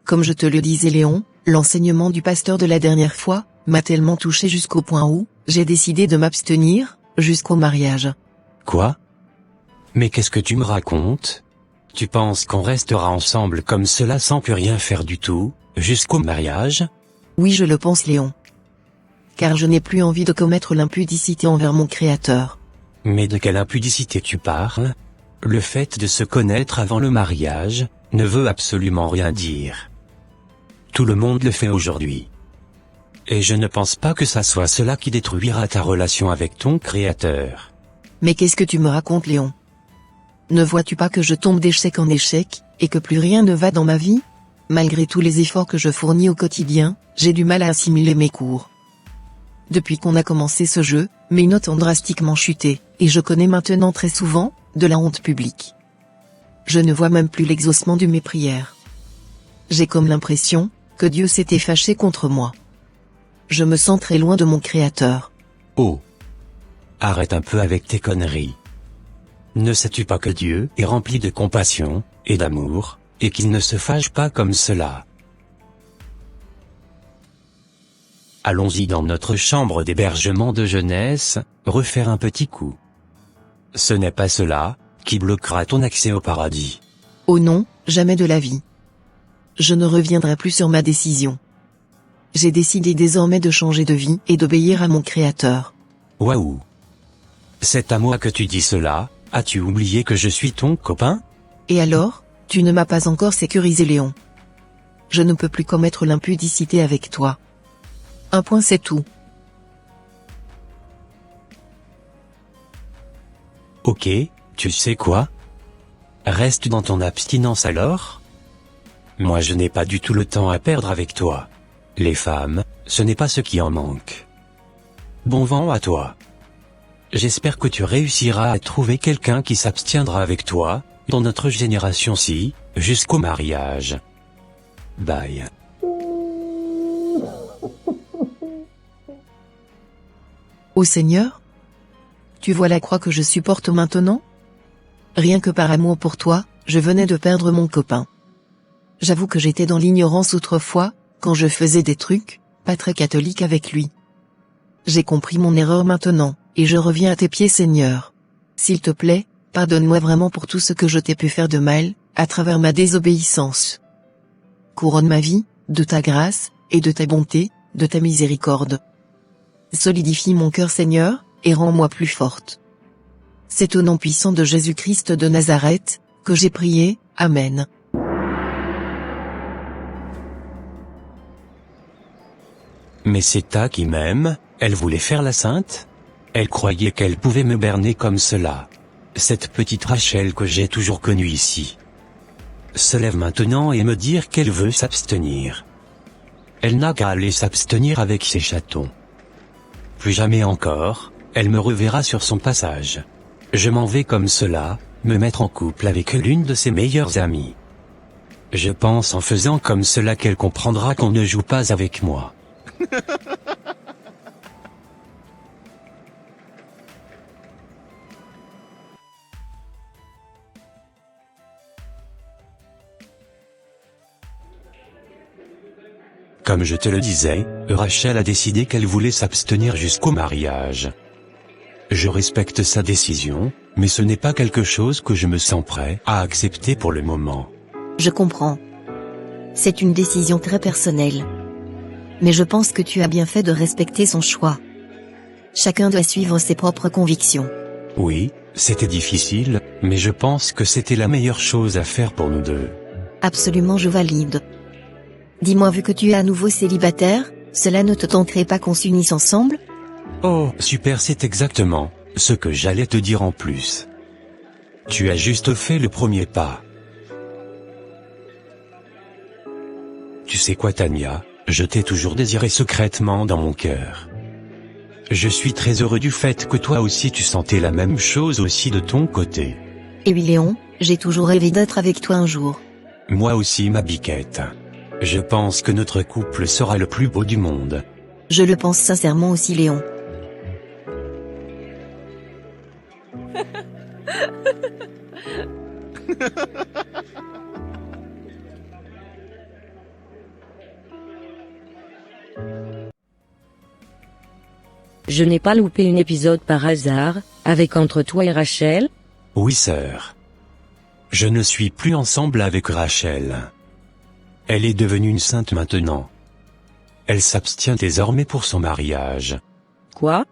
Comme je te le disais Léon, l'enseignement du pasteur de la dernière fois m'a tellement touché jusqu'au point où j'ai décidé de m'abstenir jusqu'au mariage. Quoi? Mais qu'est-ce que tu me racontes? Tu penses qu'on restera ensemble comme cela sans plus rien faire du tout, jusqu'au mariage? Oui, je le pense Léon. Car je n'ai plus envie de commettre l'impudicité envers mon Créateur. Mais de quelle impudicité tu parles? Le fait de se connaître avant le mariage ne veut absolument rien dire. Tout le monde le fait aujourd'hui. Et je ne pense pas que ça soit cela qui détruira ta relation avec ton Créateur. Mais qu'est-ce que tu me racontes Léon? Ne vois-tu pas que je tombe d'échec en échec, et que plus rien ne va dans ma vie? Malgré tous les efforts que je fournis au quotidien, j'ai du mal à assimiler mes cours. Depuis qu'on a commencé ce jeu, mes notes ont drastiquement chuté, et je connais maintenant très souvent de la honte publique. Je ne vois même plus l'exaucement de mes prières. J'ai comme l'impression que Dieu s'était fâché contre moi. Je me sens très loin de mon Créateur. Oh! Arrête un peu avec tes conneries. Ne sais-tu pas que Dieu est rempli de compassion et d'amour, et qu'il ne se fâche pas comme cela? Allons-y dans notre chambre d'hébergement de jeunesse, refaire un petit coup. Ce n'est pas cela qui bloquera ton accès au paradis. Oh non, jamais de la vie. Je ne reviendrai plus sur ma décision. J'ai décidé désormais de changer de vie et d'obéir à mon Créateur. Waouh! C'est à moi que tu dis cela, as-tu oublié que je suis ton copain? Et alors, tu ne m'as pas encore sécurisé Léon. Je ne peux plus commettre l'impudicité avec toi. Un point c'est tout. Ok, tu sais quoi? Reste dans ton abstinence alors? Moi je n'ai pas du tout le temps à perdre avec toi. Les femmes, ce n'est pas ce qui en manque. Bon vent à toi. J'espère que tu réussiras à trouver quelqu'un qui s'abstiendra avec toi, dans notre génération-ci, jusqu'au mariage. Bye. Ô Seigneur, tu vois la croix que je supporte maintenant? Rien que par amour pour toi, je venais de perdre mon copain. J'avoue que j'étais dans l'ignorance autrefois, quand je faisais des trucs pas très catholiques avec lui. J'ai compris mon erreur maintenant, et je reviens à tes pieds Seigneur. S'il te plaît, pardonne-moi vraiment pour tout ce que je t'ai pu faire de mal, à travers ma désobéissance. Couronne ma vie, de ta grâce, et de ta bonté, de ta miséricorde. Solidifie mon cœur Seigneur, et rends-moi plus forte. C'est au nom puissant de Jésus-Christ de Nazareth, que j'ai prié, Amen. Mais c'est ta qui m'aime, elle voulait faire la sainte? Elle croyait qu'elle pouvait me berner comme cela. Cette petite Rachel que j'ai toujours connue ici se lève maintenant et me dire qu'elle veut s'abstenir. Elle n'a qu'à aller s'abstenir avec ses chatons. Plus jamais encore, elle me reverra sur son passage. Je m'en vais comme cela, me mettre en couple avec l'une de ses meilleures amies. Je pense en faisant comme cela qu'elle comprendra qu'on ne joue pas avec moi. Comme je te le disais, Rachel a décidé qu'elle voulait s'abstenir jusqu'au mariage. Je respecte sa décision, mais ce n'est pas quelque chose que je me sens prêt à accepter pour le moment. Je comprends. C'est une décision très personnelle. Mais je pense que tu as bien fait de respecter son choix. Chacun doit suivre ses propres convictions. Oui, c'était difficile, mais je pense que c'était la meilleure chose à faire pour nous deux. Absolument, je valide. Dis-moi, vu que tu es à nouveau célibataire, cela ne te tenterait pas qu'on s'unisse ensemble? Oh, super, c'est exactement ce que j'allais te dire en plus. Tu as juste fait le premier pas. Tu sais quoi, Tania, je t'ai toujours désiré secrètement dans mon cœur. Je suis très heureux du fait que toi aussi tu sentais la même chose aussi de ton côté. Et oui Léon, j'ai toujours rêvé d'être avec toi un jour. Moi aussi ma biquette. Je pense que notre couple sera le plus beau du monde. Je le pense sincèrement aussi Léon. Je n'ai pas loupé un épisode par hasard, avec entre toi et Rachel? Oui, sœur. Je ne suis plus ensemble avec Rachel. Elle est devenue une sainte maintenant. Elle s'abstient désormais pour son mariage. Quoi?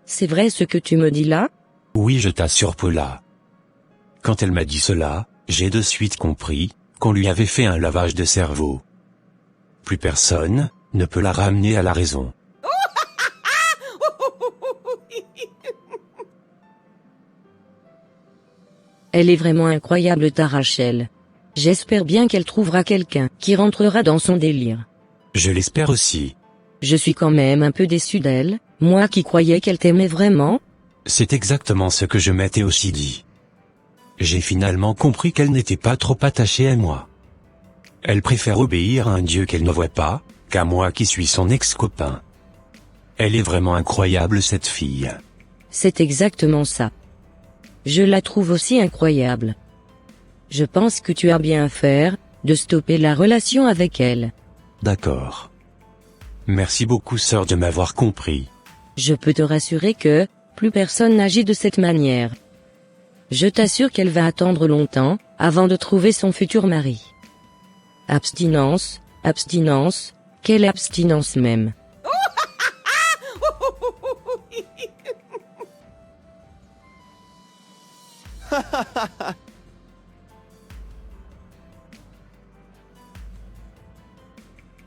C'est vrai ce que tu me dis là? Oui, je t'assure, Paula. Quand elle m'a dit cela, j'ai de suite compris qu'on lui avait fait un lavage de cerveau. Plus personne ne peut la ramener à la raison. Elle est vraiment incroyable ta Rachel. J'espère bien qu'elle trouvera quelqu'un qui rentrera dans son délire. Je l'espère aussi. Je suis quand même un peu déçu d'elle, moi qui croyais qu'elle t'aimait vraiment. C'est exactement ce que je m'étais aussi dit. J'ai finalement compris qu'elle n'était pas trop attachée à moi. Elle préfère obéir à un Dieu qu'elle ne voit pas, qu'à moi qui suis son ex-copain. Elle est vraiment incroyable cette fille. C'est exactement ça. Je la trouve aussi incroyable. Je pense que tu as bien à faire, de stopper la relation avec elle. D'accord. Merci beaucoup, sœur, de m'avoir compris. Je peux te rassurer que, plus personne n'agit de cette manière. Je t'assure qu'elle va attendre longtemps, avant de trouver son futur mari. Abstinence, abstinence, quelle abstinence même.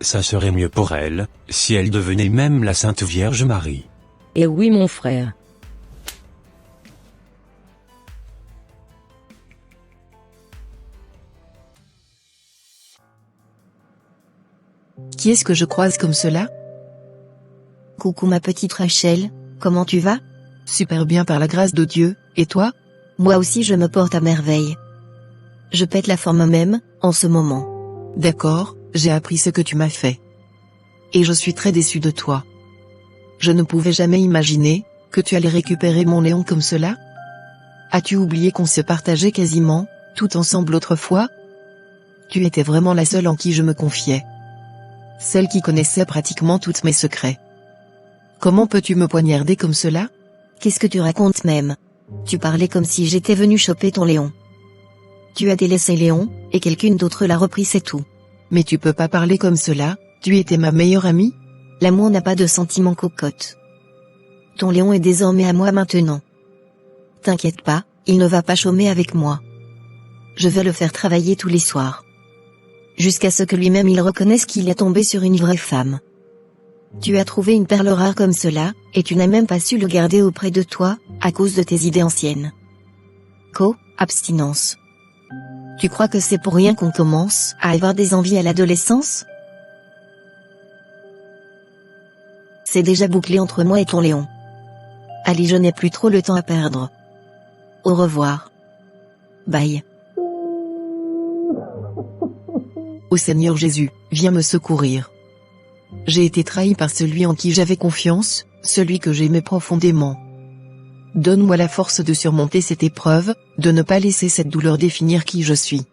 Ça serait mieux pour elle, si elle devenait même la Sainte Vierge Marie. Et oui mon frère. Qui est-ce que je croise comme cela? Coucou ma petite Rachel, comment tu vas? Super bien par la grâce de Dieu, et toi? Moi aussi je me porte à merveille. Je pète la forme même, en ce moment. D'accord, j'ai appris ce que tu m'as fait. Et je suis très déçu de toi. Je ne pouvais jamais imaginer que tu allais récupérer mon Léon comme cela. As-tu oublié qu'on se partageait quasiment tout ensemble autrefois? Tu étais vraiment la seule en qui je me confiais. Celle qui connaissait pratiquement tous mes secrets. Comment peux-tu me poignarder comme cela? Qu'est-ce que tu racontes même? Tu parlais comme si j'étais venu choper ton Léon. Tu as délaissé Léon, et quelqu'une d'autre l'a repris, c'est tout. Mais tu peux pas parler comme cela, tu étais ma meilleure amie? L'amour n'a pas de sentiment cocotte. Ton Léon est désormais à moi maintenant. T'inquiète pas, il ne va pas chômer avec moi. Je vais le faire travailler tous les soirs. Jusqu'à ce que lui-même il reconnaisse qu'il est tombé sur une vraie femme. Tu as trouvé une perle rare comme cela, et tu n'as même pas su le garder auprès de toi, à cause de tes idées anciennes. Abstinence. Tu crois que c'est pour rien qu'on commence à avoir des envies à l'adolescence? C'est déjà bouclé entre moi et ton Léon. Allez, je n'ai plus trop le temps à perdre. Au revoir. Bye. Ô Seigneur Jésus, viens me secourir. J'ai été trahi par celui en qui j'avais confiance, celui que j'aimais profondément. Donne-moi la force de surmonter cette épreuve, de ne pas laisser cette douleur définir qui je suis.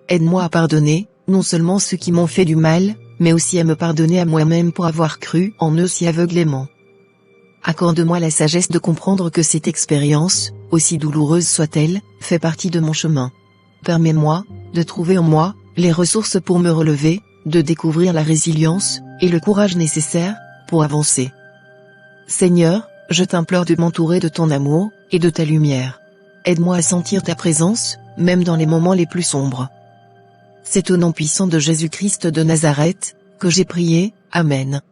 Aide-moi à pardonner, non seulement ceux qui m'ont fait du mal, mais aussi à me pardonner à moi-même pour avoir cru en eux si aveuglément. Accorde-moi la sagesse de comprendre que cette expérience, aussi douloureuse soit-elle, fait partie de mon chemin. Permets-moi de trouver en moi les ressources pour me relever, de découvrir la résilience et le courage nécessaires pour avancer. Seigneur, je t'implore de m'entourer de ton amour et de ta lumière. Aide-moi à sentir ta présence, même dans les moments les plus sombres. C'est au nom puissant de Jésus-Christ de Nazareth que j'ai prié. Amen.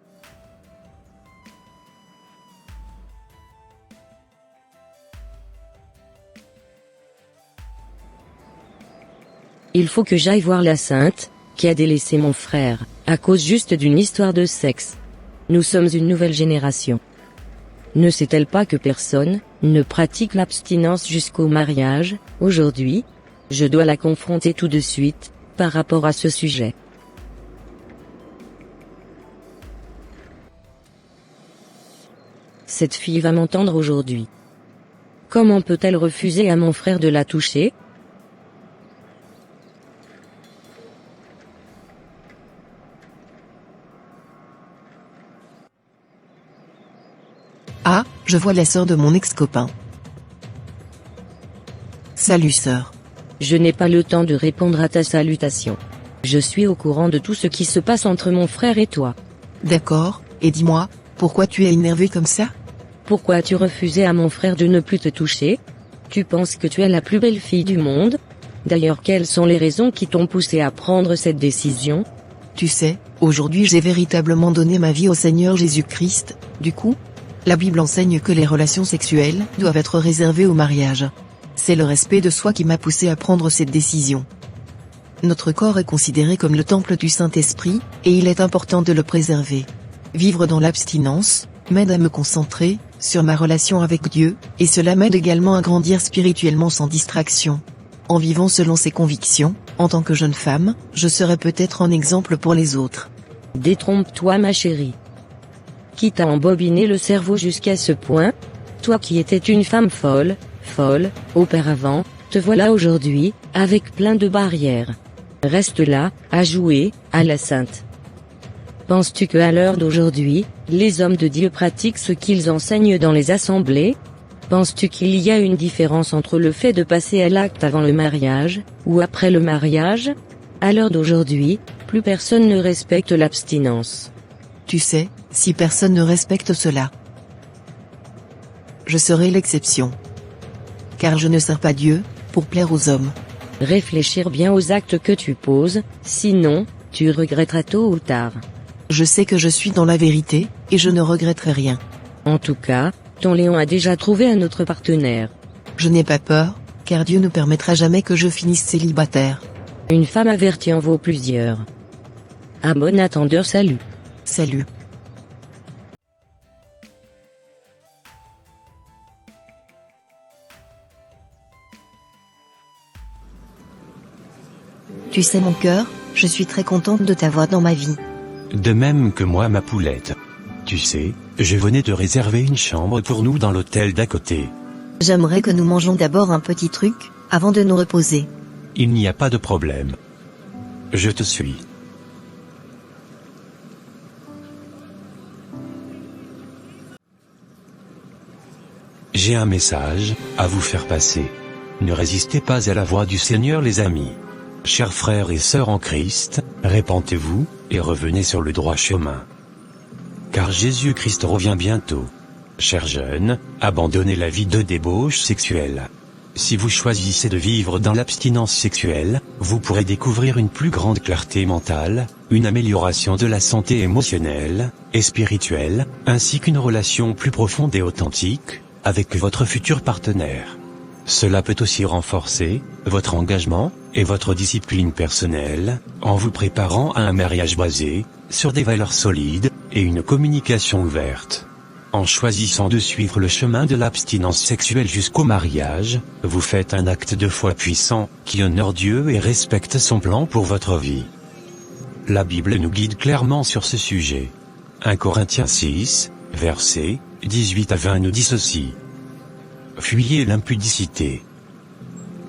Il faut que j'aille voir la sainte, qui a délaissé mon frère, à cause juste d'une histoire de sexe. Nous sommes une nouvelle génération. Ne sait-elle pas que personne ne pratique l'abstinence jusqu'au mariage? Aujourd'hui, je dois la confronter tout de suite, par rapport à ce sujet. Cette fille va m'entendre aujourd'hui. Comment peut-elle refuser à mon frère de la toucher? Je vois la sœur de mon ex-copain. Salut sœur. Je n'ai pas le temps de répondre à ta salutation. Je suis au courant de tout ce qui se passe entre mon frère et toi. D'accord, et dis-moi, pourquoi tu es énervé comme ça? Pourquoi as-tu refusé à mon frère de ne plus te toucher? Tu penses que tu es la plus belle fille du monde? D'ailleurs, quelles sont les raisons qui t'ont poussé à prendre cette décision? Tu sais, aujourd'hui j'ai véritablement donné ma vie au Seigneur Jésus-Christ, du coup, la Bible enseigne que les relations sexuelles doivent être réservées au mariage. C'est le respect de soi qui m'a poussé à prendre cette décision. Notre corps est considéré comme le temple du Saint-Esprit, et il est important de le préserver. Vivre dans l'abstinence m'aide à me concentrer sur ma relation avec Dieu, et cela m'aide également à grandir spirituellement sans distraction. En vivant selon ses convictions, en tant que jeune femme, je serai peut-être un exemple pour les autres. Détrompe-toi ma chérie. Qui t'a embobiné le cerveau jusqu'à ce point? Toi qui étais une femme folle, auparavant, te voilà aujourd'hui, avec plein de barrières. Reste là, à jouer, à la sainte. Penses-tu qu'à l'heure d'aujourd'hui, les hommes de Dieu pratiquent ce qu'ils enseignent dans les assemblées? Penses-tu qu'il y a une différence entre le fait de passer à l'acte avant le mariage, ou après le mariage? À l'heure d'aujourd'hui, plus personne ne respecte l'abstinence. Tu sais, si personne ne respecte cela, je serai l'exception. Car je ne sers pas Dieu, pour plaire aux hommes. Réfléchir bien aux actes que tu poses, sinon, tu regretteras tôt ou tard. Je sais que je suis dans la vérité, et je ne regretterai rien. En tout cas, ton Léon a déjà trouvé un autre partenaire. Je n'ai pas peur, car Dieu ne permettra jamais que je finisse célibataire. Une femme avertie en vaut plusieurs. À bon attendeur, salut. Salut. Tu sais mon cœur, je suis très contente de t'avoir dans ma vie. De même que moi ma poulette. Tu sais, je venais de réserver une chambre pour nous dans l'hôtel d'à côté. J'aimerais que nous mangions d'abord un petit truc, avant de nous reposer. Il n'y a pas de problème. Je te suis. J'ai un message à vous faire passer. Ne résistez pas à la voix du Seigneur les amis. Chers frères et sœurs en Christ, répentez-vous, et revenez sur le droit chemin. Car Jésus-Christ revient bientôt. Chers jeunes, abandonnez la vie de débauche sexuelle. Si vous choisissez de vivre dans l'abstinence sexuelle, vous pourrez découvrir une plus grande clarté mentale, une amélioration de la santé émotionnelle et spirituelle, ainsi qu'une relation plus profonde et authentique avec votre futur partenaire. Cela peut aussi renforcer votre engagement et votre discipline personnelle, en vous préparant à un mariage basé sur des valeurs solides et une communication ouverte. En choisissant de suivre le chemin de l'abstinence sexuelle jusqu'au mariage, vous faites un acte de foi puissant qui honore Dieu et respecte son plan pour votre vie. La Bible nous guide clairement sur ce sujet. 1 Corinthiens 6, versets 18 à 20 nous dit ceci. Fuyez l'impudicité.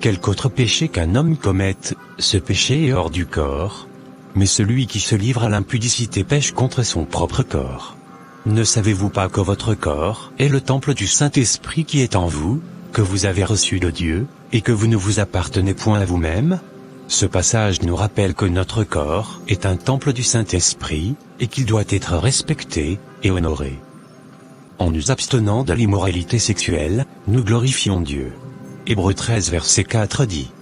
Quelque autre péché qu'un homme commette, ce péché est hors du corps. Mais celui qui se livre à l'impudicité pêche contre son propre corps. Ne savez-vous pas que votre corps est le temple du Saint-Esprit qui est en vous, que vous avez reçu de Dieu, et que vous ne vous appartenez point à vous-même? Ce passage nous rappelle que notre corps est un temple du Saint-Esprit, et qu'il doit être respecté et honoré. En nous abstenant de l'immoralité sexuelle, nous glorifions Dieu. Hébreux 13 verset 4 dit.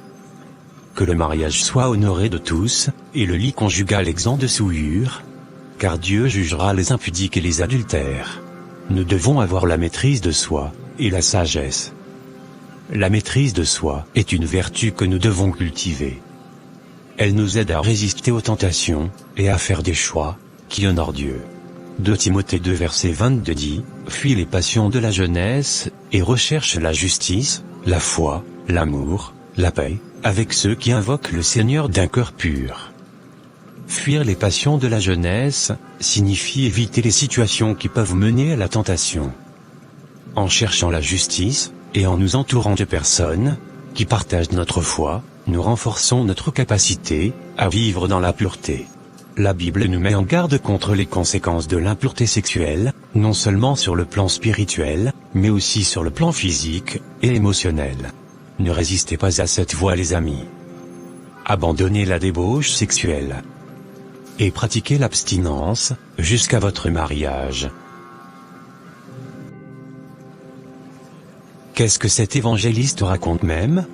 Que le mariage soit honoré de tous, et le lit conjugal exempt de souillure, car Dieu jugera les impudiques et les adultères. Nous devons avoir la maîtrise de soi, et la sagesse. La maîtrise de soi est une vertu que nous devons cultiver. Elle nous aide à résister aux tentations, et à faire des choix qui honorent Dieu. 2 Timothée 2 verset 22 dit, « Fuis les passions de la jeunesse, et recherche la justice, la foi, l'amour, la paix, avec ceux qui invoquent le Seigneur d'un cœur pur. » Fuir les passions de la jeunesse signifie éviter les situations qui peuvent mener à la tentation. En cherchant la justice, et en nous entourant de personnes qui partagent notre foi, nous renforçons notre capacité à vivre dans la pureté. La Bible nous met en garde contre les conséquences de l'impureté sexuelle, non seulement sur le plan spirituel, mais aussi sur le plan physique et émotionnel. Ne résistez pas à cette voie les amis. Abandonnez la débauche sexuelle. Et pratiquez l'abstinence, jusqu'à votre mariage. Qu'est-ce que cet évangéliste raconte même?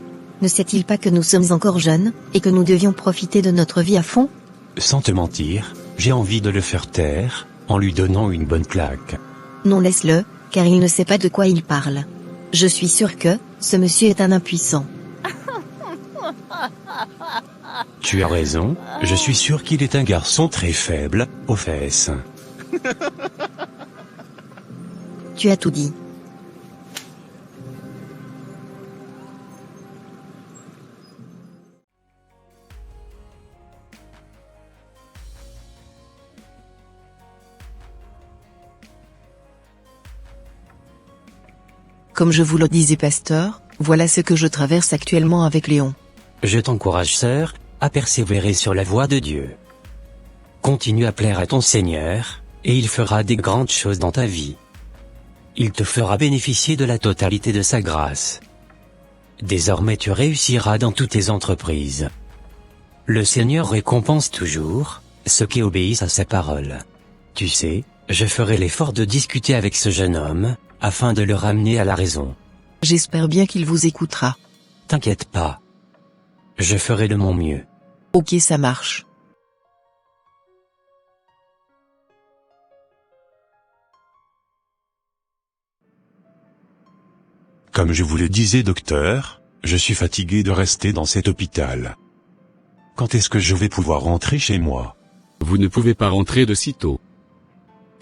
Ne sait-il pas que nous sommes encore jeunes, et que nous devions profiter de notre vie à fond? Sans te mentir, j'ai envie de le faire taire, en lui donnant une bonne claque. Non, laisse-le, car il ne sait pas de quoi il parle. Je suis sûr que, ce monsieur est un impuissant. Tu as raison, je suis sûr qu'il est un garçon très faible, aux fesses. Tu as tout dit. Comme je vous le disais pasteur, voilà ce que je traverse actuellement avec Léon. Je t'encourage sœur, à persévérer sur la voie de Dieu. Continue à plaire à ton Seigneur, et il fera des grandes choses dans ta vie. Il te fera bénéficier de la totalité de sa grâce. Désormais tu réussiras dans toutes tes entreprises. Le Seigneur récompense toujours ceux qui obéissent à sa parole. Tu sais, je ferai l'effort de discuter avec ce jeune homme, afin de le ramener à la raison. J'espère bien qu'il vous écoutera. T'inquiète pas. Je ferai de mon mieux. Ok, ça marche. Comme je vous le disais docteur, je suis fatigué de rester dans cet hôpital. Quand est-ce que je vais pouvoir rentrer chez moi? Vous ne pouvez pas rentrer de sitôt.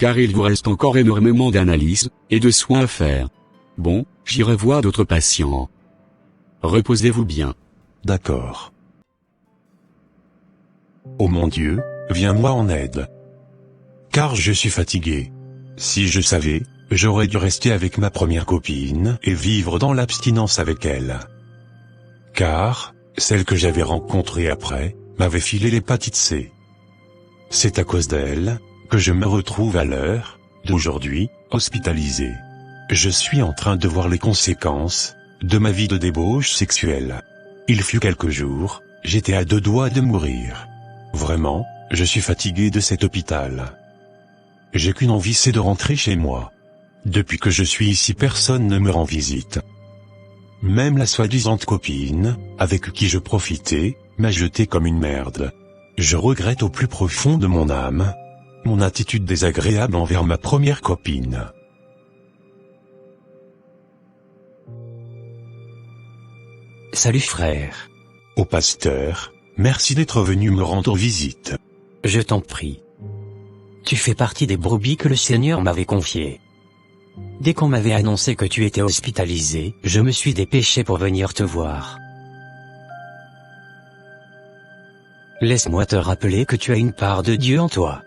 Car il vous reste encore énormément d'analyses et de soins à faire. Bon, j'irai voir d'autres patients. Reposez-vous bien. D'accord. Oh mon Dieu, viens-moi en aide. Car je suis fatigué. Si je savais, j'aurais dû rester avec ma première copine et vivre dans l'abstinence avec elle. Car, celle que j'avais rencontrée après, m'avait filé l'hépatite C. C'est à cause d'elle que je me retrouve à l'heure d'aujourd'hui, hospitalisé. Je suis en train de voir les conséquences de ma vie de débauche sexuelle. Il fut quelques jours, j'étais à 2 doigts de mourir. Vraiment, je suis fatigué de cet hôpital. J'ai qu'une envie, c'est de rentrer chez moi. Depuis que je suis ici, personne ne me rend visite. Même la soi-disant copine, avec qui je profitais, m'a jeté comme une merde. Je regrette au plus profond de mon âme mon attitude désagréable envers ma première copine. Salut frère. Au pasteur, merci d'être venu me rendre visite. Je t'en prie. Tu fais partie des brebis que le Seigneur m'avait confiées. Dès qu'on m'avait annoncé que tu étais hospitalisé, je me suis dépêché pour venir te voir. Laisse-moi te rappeler que tu as une part de Dieu en toi.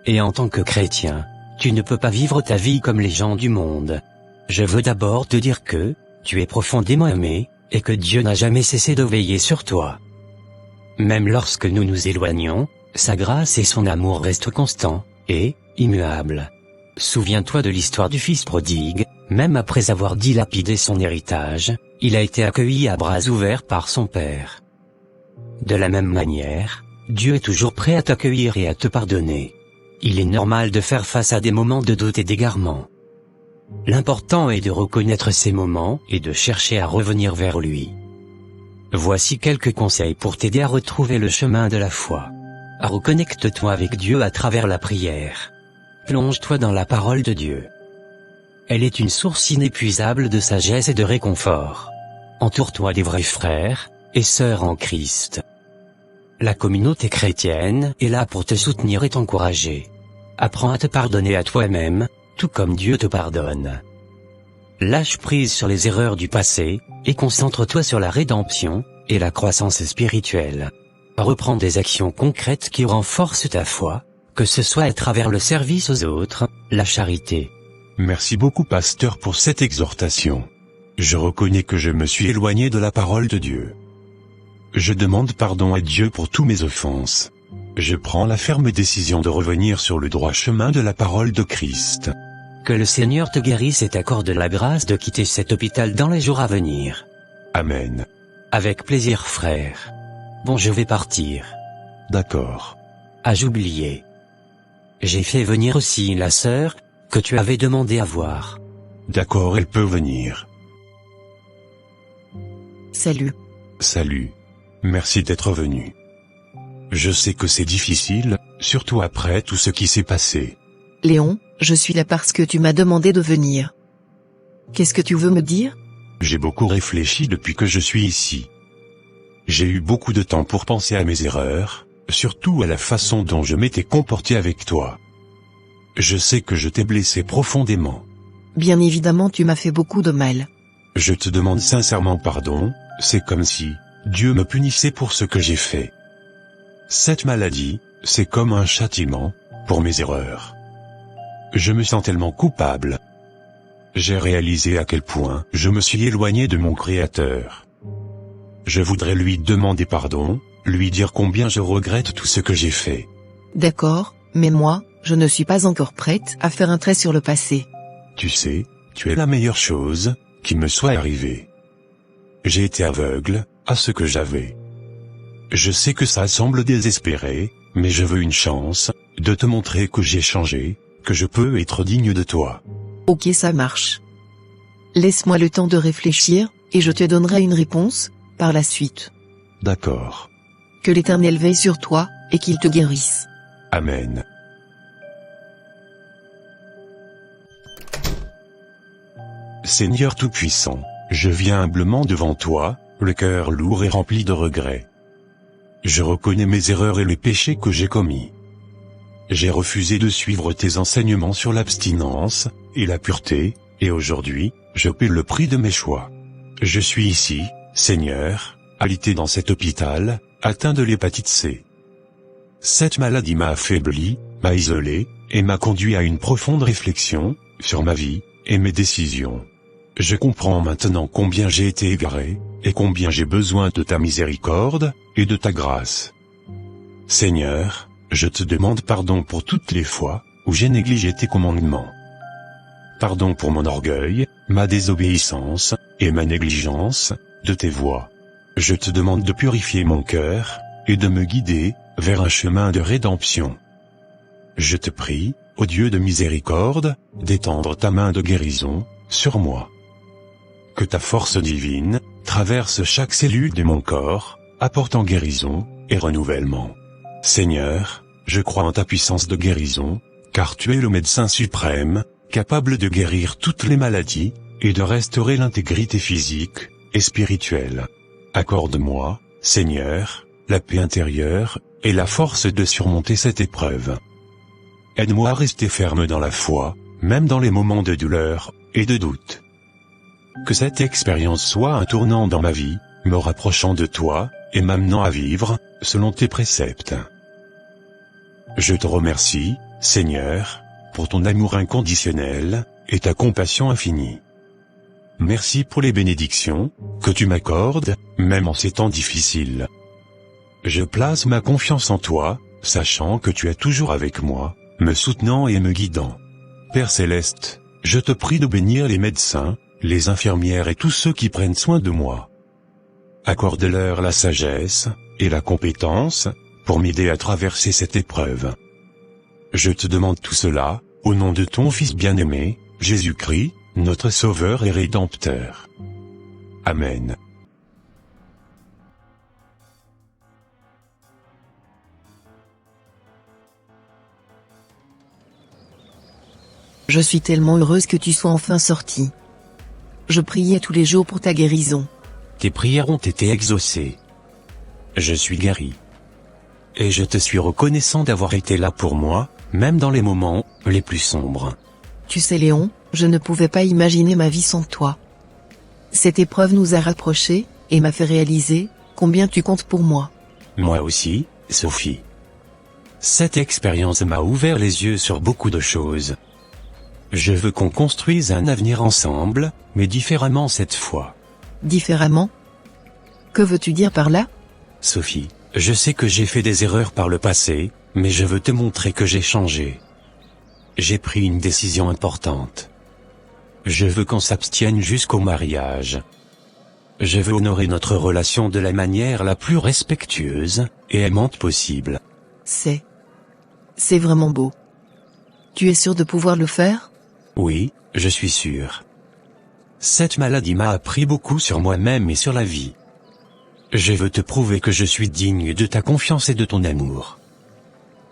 Et en tant que chrétien, tu ne peux pas vivre ta vie comme les gens du monde. Je veux d'abord te dire que, tu es profondément aimé, et que Dieu n'a jamais cessé de veiller sur toi. Même lorsque nous nous éloignons, sa grâce et son amour restent constants, et, immuables. Souviens-toi de l'histoire du fils prodigue, même après avoir dilapidé son héritage, il a été accueilli à bras ouverts par son père. De la même manière, Dieu est toujours prêt à t'accueillir et à te pardonner. Il est normal de faire face à des moments de doute et d'égarement. L'important est de reconnaître ces moments et de chercher à revenir vers lui. Voici quelques conseils pour t'aider à retrouver le chemin de la foi. Reconnecte-toi avec Dieu à travers la prière. Plonge-toi dans la parole de Dieu. Elle est une source inépuisable de sagesse et de réconfort. Entoure-toi des vrais frères et sœurs en Christ. La communauté chrétienne est là pour te soutenir et t'encourager. Apprends à te pardonner à toi-même, tout comme Dieu te pardonne. Lâche prise sur les erreurs du passé, et concentre-toi sur la rédemption et la croissance spirituelle. Reprends des actions concrètes qui renforcent ta foi, que ce soit à travers le service aux autres, la charité. Merci beaucoup pasteur pour cette exhortation. Je reconnais que je me suis éloigné de la parole de Dieu. Je demande pardon à Dieu pour tous mes offenses. Je prends la ferme décision de revenir sur le droit chemin de la parole de Christ. Que le Seigneur te guérisse et t'accorde la grâce de quitter cet hôpital dans les jours à venir. Amen. Avec plaisir, frère. Bon, je vais partir. D'accord. Ah, j'oubliais. J'ai fait venir aussi la sœur, que tu avais demandé à voir. D'accord, elle peut venir. Salut. Salut. Merci d'être venu. Je sais que c'est difficile, surtout après tout ce qui s'est passé. Léon, je suis là parce que tu m'as demandé de venir. Qu'est-ce que tu veux me dire? J'ai beaucoup réfléchi depuis que je suis ici. J'ai eu beaucoup de temps pour penser à mes erreurs, surtout à la façon dont je m'étais comporté avec toi. Je sais que je t'ai blessé profondément. Bien évidemment, tu m'as fait beaucoup de mal. Je te demande sincèrement pardon, c'est comme si Dieu me punissait pour ce que j'ai fait. Cette maladie, c'est comme un châtiment pour mes erreurs. Je me sens tellement coupable. J'ai réalisé à quel point je me suis éloigné de mon Créateur. Je voudrais lui demander pardon, lui dire combien je regrette tout ce que j'ai fait. D'accord, mais moi, je ne suis pas encore prête à faire un trait sur le passé. Tu sais, tu es la meilleure chose qui me soit arrivée. J'ai été aveugle à ce que j'avais. Je sais que ça semble désespéré, mais je veux une chance de te montrer que j'ai changé, que je peux être digne de toi. Ok, ça marche. Laisse-moi le temps de réfléchir, et je te donnerai une réponse, par la suite. D'accord. Que l'Éternel veille sur toi, et qu'il te guérisse. Amen. Seigneur Tout-Puissant, je viens humblement devant toi, le cœur lourd et rempli de regrets. Je reconnais mes erreurs et les péchés que j'ai commis. J'ai refusé de suivre tes enseignements sur l'abstinence et la pureté, et aujourd'hui, je paie le prix de mes choix. Je suis ici, Seigneur, alité dans cet hôpital, atteint de l'hépatite C. Cette maladie m'a affaibli, m'a isolé, et m'a conduit à une profonde réflexion sur ma vie et mes décisions. Je comprends maintenant combien j'ai été égaré, et combien j'ai besoin de ta miséricorde et de ta grâce. Seigneur, je te demande pardon pour toutes les fois où j'ai négligé tes commandements. Pardon pour mon orgueil, ma désobéissance et ma négligence de tes voies. Je te demande de purifier mon cœur et de me guider vers un chemin de rédemption. Je te prie, ô Dieu de miséricorde, d'étendre ta main de guérison sur moi. Que ta force divine traverse chaque cellule de mon corps, apportant guérison et renouvellement. Seigneur, je crois en ta puissance de guérison, car tu es le médecin suprême, capable de guérir toutes les maladies, et de restaurer l'intégrité physique et spirituelle. Accorde-moi, Seigneur, la paix intérieure, et la force de surmonter cette épreuve. Aide-moi à rester ferme dans la foi, même dans les moments de douleur et de doute. Que cette expérience soit un tournant dans ma vie, me rapprochant de toi, et m'amenant à vivre selon tes préceptes. Je te remercie, Seigneur, pour ton amour inconditionnel et ta compassion infinie. Merci pour les bénédictions que tu m'accordes, même en ces temps difficiles. Je place ma confiance en toi, sachant que tu es toujours avec moi, me soutenant et me guidant. Père Céleste, je te prie de bénir les médecins, les infirmières et tous ceux qui prennent soin de moi. Accorde-leur la sagesse et la compétence pour m'aider à traverser cette épreuve. Je te demande tout cela, au nom de ton Fils bien-aimé, Jésus-Christ, notre Sauveur et Rédempteur. Amen. Je suis tellement heureuse que tu sois enfin sorti. Je priais tous les jours pour ta guérison. Tes prières ont été exaucées. Je suis guéri. Et je te suis reconnaissant d'avoir été là pour moi, même dans les moments les plus sombres. Tu sais Léon, je ne pouvais pas imaginer ma vie sans toi. Cette épreuve nous a rapprochés, et m'a fait réaliser combien tu comptes pour moi. Moi aussi, Sophie. Cette expérience m'a ouvert les yeux sur beaucoup de choses. Je veux qu'on construise un avenir ensemble, mais différemment cette fois. Différemment? Que veux-tu dire par là? Sophie, je sais que j'ai fait des erreurs par le passé, mais je veux te montrer que j'ai changé. j'ai pris une décision importante. Je veux qu'on s'abstienne jusqu'au mariage. Je veux honorer notre relation de la manière la plus respectueuse et aimante possible. C'est vraiment beau. Tu es sûr de pouvoir le faire? Oui, je suis sûr. Cette maladie m'a appris beaucoup sur moi-même et sur la vie. Je veux te prouver que je suis digne de ta confiance et de ton amour.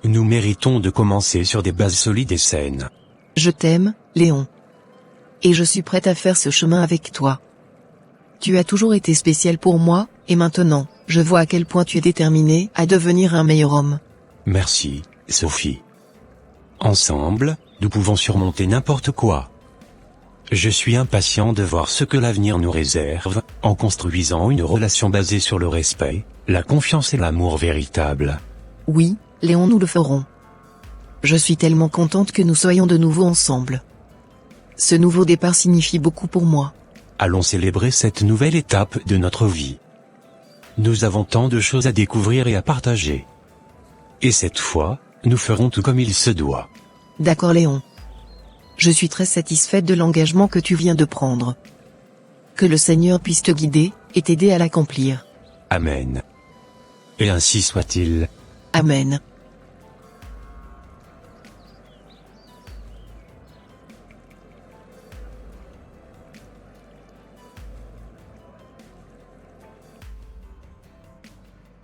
Nous méritons de commencer sur des bases solides et saines. Je t'aime, Léon. Et je suis prête à faire ce chemin avec toi. Tu as toujours été spécial pour moi, et maintenant, je vois à quel point tu es déterminé à devenir un meilleur homme. Merci, Sophie. Ensemble, nous pouvons surmonter n'importe quoi. Je suis impatient de voir ce que l'avenir nous réserve, en construisant une relation basée sur le respect, la confiance et l'amour véritable. Oui, Léon, nous le ferons. Je suis tellement contente que nous soyons de nouveau ensemble. Ce nouveau départ signifie beaucoup pour moi. Allons célébrer cette nouvelle étape de notre vie. Nous avons tant de choses à découvrir et à partager. Et cette fois, nous ferons tout comme il se doit. D'accord, Léon. Je suis très satisfaite de l'engagement que tu viens de prendre. Que le Seigneur puisse te guider et t'aider à l'accomplir. Amen. Et ainsi soit-il. Amen.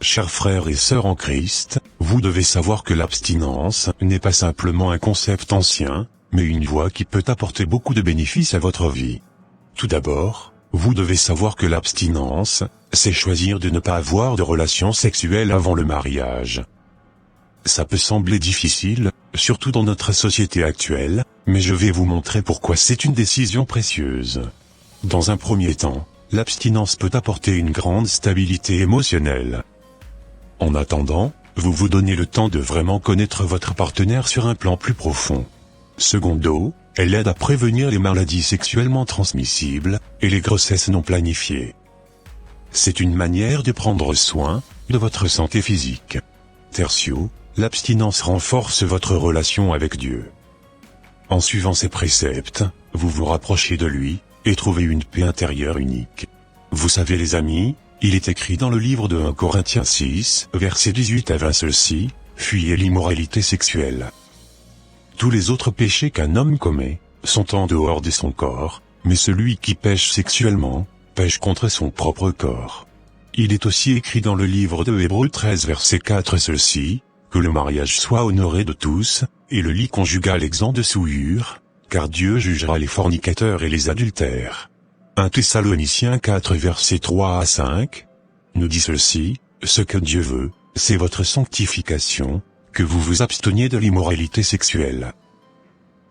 Chers frères et sœurs en Christ, vous devez savoir que l'abstinence n'est pas simplement un concept ancien, mais une voie qui peut apporter beaucoup de bénéfices à votre vie. Tout d'abord, vous devez savoir que l'abstinence, c'est choisir de ne pas avoir de relations sexuelles avant le mariage. Ça peut sembler difficile, surtout dans notre société actuelle, mais je vais vous montrer pourquoi c'est une décision précieuse. Dans un premier temps, l'abstinence peut apporter une grande stabilité émotionnelle. En attendant, vous vous donnez le temps de vraiment connaître votre partenaire sur un plan plus profond. Secondo, elle aide à prévenir les maladies sexuellement transmissibles, et les grossesses non planifiées. C'est une manière de prendre soin de votre santé physique. Tertio, l'abstinence renforce votre relation avec Dieu. En suivant ses préceptes, vous vous rapprochez de lui, et trouvez une paix intérieure unique. Vous savez les amis, il est écrit dans le livre de 1 Corinthiens 6, versets 18 à 20 ceci, « Fuyez l'immoralité sexuelle. Tous les autres péchés qu'un homme commet, sont en dehors de son corps, mais celui qui pêche sexuellement, pêche contre son propre corps. » Il est aussi écrit dans le livre de Hébreux 13 verset 4 ceci, « Que le mariage soit honoré de tous, et le lit conjugal exempt de souillure, car Dieu jugera les fornicateurs et les adultères. » 1 Thessaloniciens 4 versets 3 à 5, nous dit ceci, « Ce que Dieu veut, c'est votre sanctification, que vous vous absteniez de l'immoralité sexuelle.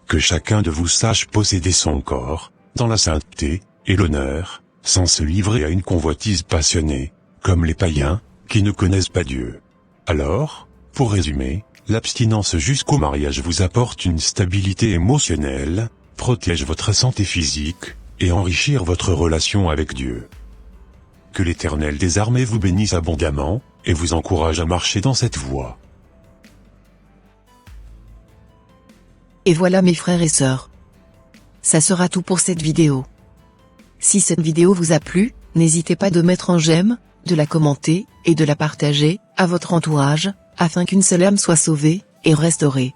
Que chacun de vous sache posséder son corps, dans la sainteté et l'honneur, sans se livrer à une convoitise passionnée, comme les païens, qui ne connaissent pas Dieu. » Alors, pour résumer, l'abstinence jusqu'au mariage vous apporte une stabilité émotionnelle, protège votre santé physique, et enrichir votre relation avec Dieu. Que l'Éternel des armées vous bénisse abondamment, et vous encourage à marcher dans cette voie. Et voilà mes frères et sœurs. Ça sera tout pour cette vidéo. Si cette vidéo vous a plu, n'hésitez pas de mettre un j'aime, de la commenter, et de la partager, à votre entourage, afin qu'une seule âme soit sauvée, et restaurée.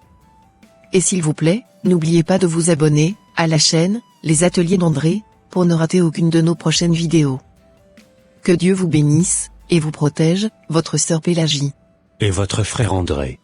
Et s'il vous plaît, n'oubliez pas de vous abonner, à la chaîne, Les Ateliers d'André, pour ne rater aucune de nos prochaines vidéos. Que Dieu vous bénisse, et vous protège, votre sœur Pélagie. Et votre frère André.